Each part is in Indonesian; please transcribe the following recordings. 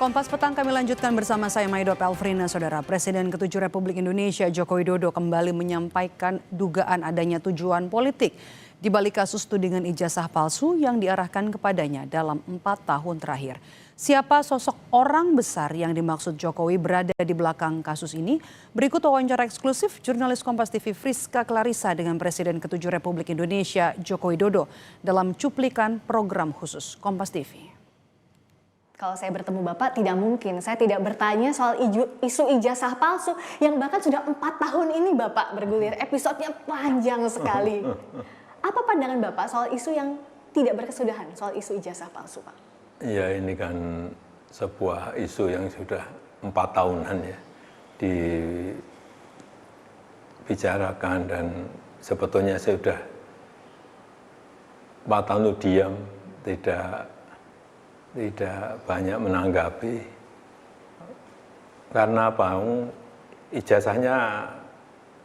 Kompas Petang kami lanjutkan bersama saya Maido Pelfrina, Saudara. Presiden ke-7 Republik Indonesia Joko Widodo kembali menyampaikan dugaan adanya tujuan politik di balik kasus tudingan ijazah palsu yang diarahkan kepadanya dalam 4 tahun terakhir. Siapa sosok orang besar yang dimaksud Jokowi berada di belakang kasus ini? Berikut wawancara eksklusif jurnalis Kompas TV Friska Clarissa dengan Presiden ke-7 Republik Indonesia Joko Widodo dalam cuplikan program khusus Kompas TV. Kalau saya bertemu Bapak, tidak mungkin saya tidak bertanya soal isu ijazah palsu yang bahkan sudah 4 tahun ini Bapak bergulir. Episodenya panjang sekali. Apa pandangan Bapak soal isu yang tidak berkesudahan, soal isu ijazah palsu, Pak? Ya, ini kan sebuah isu yang sudah 4 tahunan ya dibicarakan, dan sebetulnya saya sudah 4 tahun itu diam, tidak banyak menanggapi. Karena apa? Ijazahnya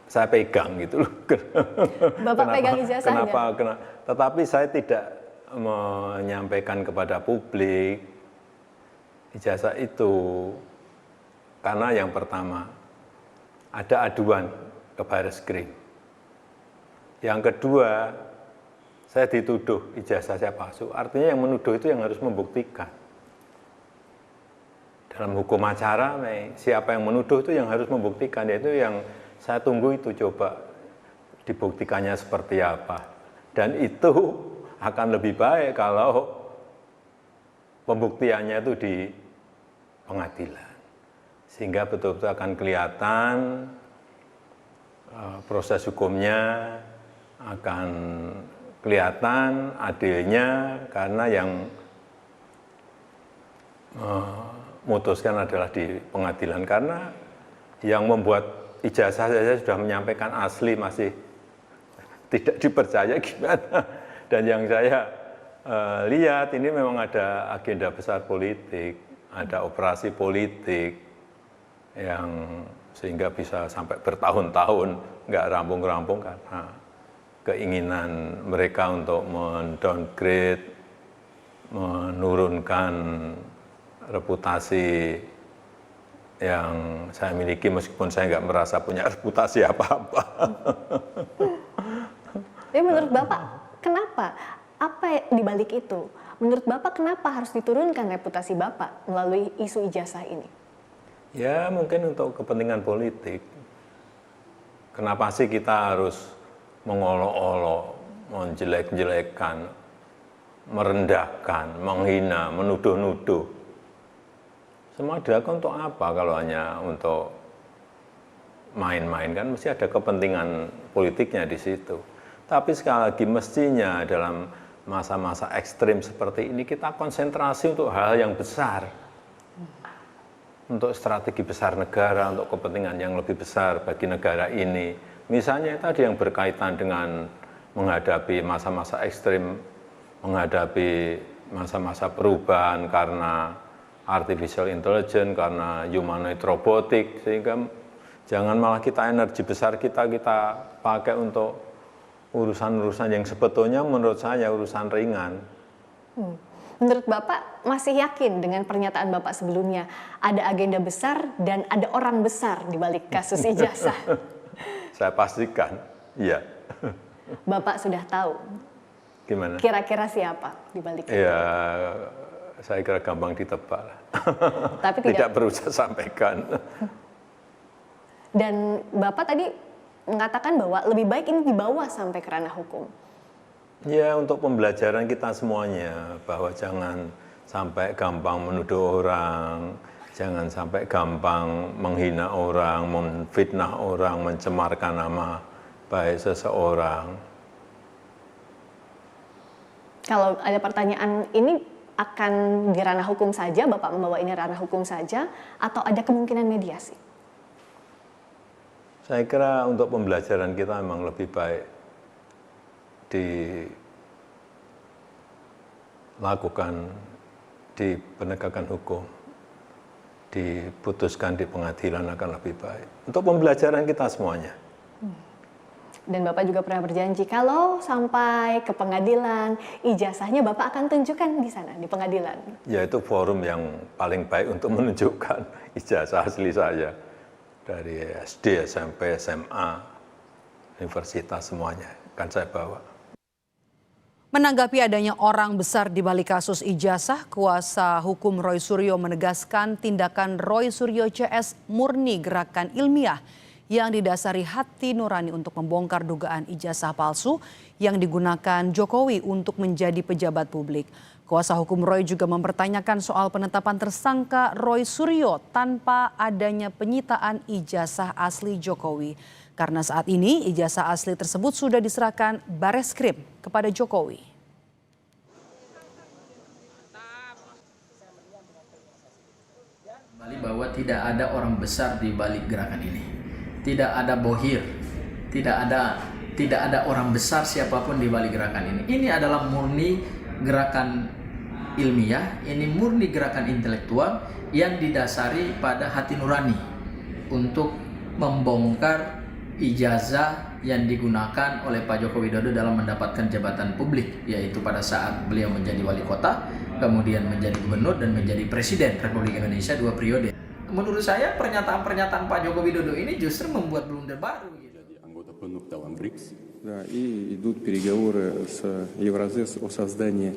saya pegang gitu loh. Bapak pegang ijazahnya? Tetapi saya tidak menyampaikan kepada publik ijazah itu. Karena yang pertama, ada aduan ke Barreskrim. Yang kedua, saya dituduh ijazah saya palsu, artinya yang menuduh itu yang harus membuktikan. Dalam hukum acara, siapa yang menuduh itu yang harus membuktikan, yaitu yang saya tunggu itu, coba dibuktikannya seperti apa. Dan itu akan lebih baik kalau pembuktiannya itu di pengadilan. Sehingga betul-betul akan kelihatan proses hukumnya, akan kelihatan adilnya, karena yang memutuskan adalah di pengadilan. Karena yang membuat ijazah saya sudah menyampaikan asli masih tidak dipercaya, gimana. Dan yang saya lihat ini memang ada agenda besar politik, ada operasi politik yang sehingga bisa sampai bertahun-tahun nggak rampung-rampung karena keinginan mereka untuk mendowngrade, menurunkan reputasi yang saya miliki, meskipun saya nggak merasa punya reputasi apa-apa. Tapi menurut Bapak, kenapa? Apa dibalik itu? Menurut Bapak, kenapa harus diturunkan reputasi Bapak melalui isu ijazah ini? Ya, mungkin untuk kepentingan politik. Kenapa sih kita harus mengolok-olok, menjelek-jelekan, merendahkan, menghina, menuduh-nuduh? Semua dilakukan untuk apa kalau hanya untuk main-main? Kan mesti ada kepentingan politiknya di situ. Tapi sekali lagi, mestinya dalam masa-masa ekstrim seperti ini kita konsentrasi untuk hal yang besar, untuk strategi besar negara, untuk kepentingan yang lebih besar bagi negara ini. Misalnya tadi yang berkaitan dengan menghadapi masa-masa ekstrim, menghadapi masa-masa perubahan karena artificial intelligence, karena humanoid robotik, sehingga jangan malah energi besar kita pakai untuk urusan-urusan yang sebetulnya menurut saya urusan ringan. Menurut Bapak masih yakin dengan pernyataan Bapak sebelumnya ada agenda besar dan ada orang besar di balik kasus ijazah? Saya pastikan, iya. Bapak sudah tahu? Gimana? Kira-kira siapa di balik itu? Ya, saya kira gampang ditebak. Tapi tidak perlu saya sampaikan. Dan Bapak tadi mengatakan bahwa lebih baik ini dibawa sampai ke ranah hukum. Ya, untuk pembelajaran kita semuanya, bahwa jangan sampai gampang menuduh orang, jangan sampai gampang menghina orang, memfitnah orang, mencemarkan nama baik seseorang. Kalau ada pertanyaan ini akan di ranah hukum saja, Bapak membawa ini ranah hukum saja, atau ada kemungkinan mediasi? Saya kira untuk pembelajaran kita memang lebih baik dilakukan di penegakan hukum, diputuskan di pengadilan akan lebih baik. Untuk pembelajaran kita semuanya. Dan Bapak juga pernah berjanji kalau sampai ke pengadilan, ijazahnya Bapak akan tunjukkan di sana, di pengadilan. Ya itu forum yang paling baik untuk menunjukkan ijazah asli saya. Dari SD, SMP, SMA, universitas semuanya akan saya bawa. Menanggapi adanya orang besar di balik kasus ijazah, kuasa hukum Roy Suryo menegaskan tindakan Roy Suryo CS murni gerakan ilmiah yang didasari hati nurani untuk membongkar dugaan ijazah palsu yang digunakan Jokowi untuk menjadi pejabat publik. Kuasa hukum Roy juga mempertanyakan soal penetapan tersangka Roy Suryo tanpa adanya penyitaan ijazah asli Jokowi. Karena saat ini ijazah asli tersebut sudah diserahkan Bareskrim kepada Jokowi. Bahwa tidak ada orang besar di balik gerakan ini. Tidak ada bohir, tidak ada orang besar siapapun di balik gerakan ini. Ini adalah murni gerakan ilmiah, ini murni gerakan intelektual yang didasari pada hati nurani untuk membongkar ijazah yang digunakan oleh Pak Joko Widodo dalam mendapatkan jabatan publik, yaitu pada saat beliau menjadi wali kota, kemudian menjadi gubernur dan menjadi presiden Republik Indonesia 2 periode. Menurut saya pernyataan-pernyataan Pak Joko Widodo ini justru membuat blunder baru. Anggota penuh dalam BRICS. Да, и идут переговоры с Евразес о создании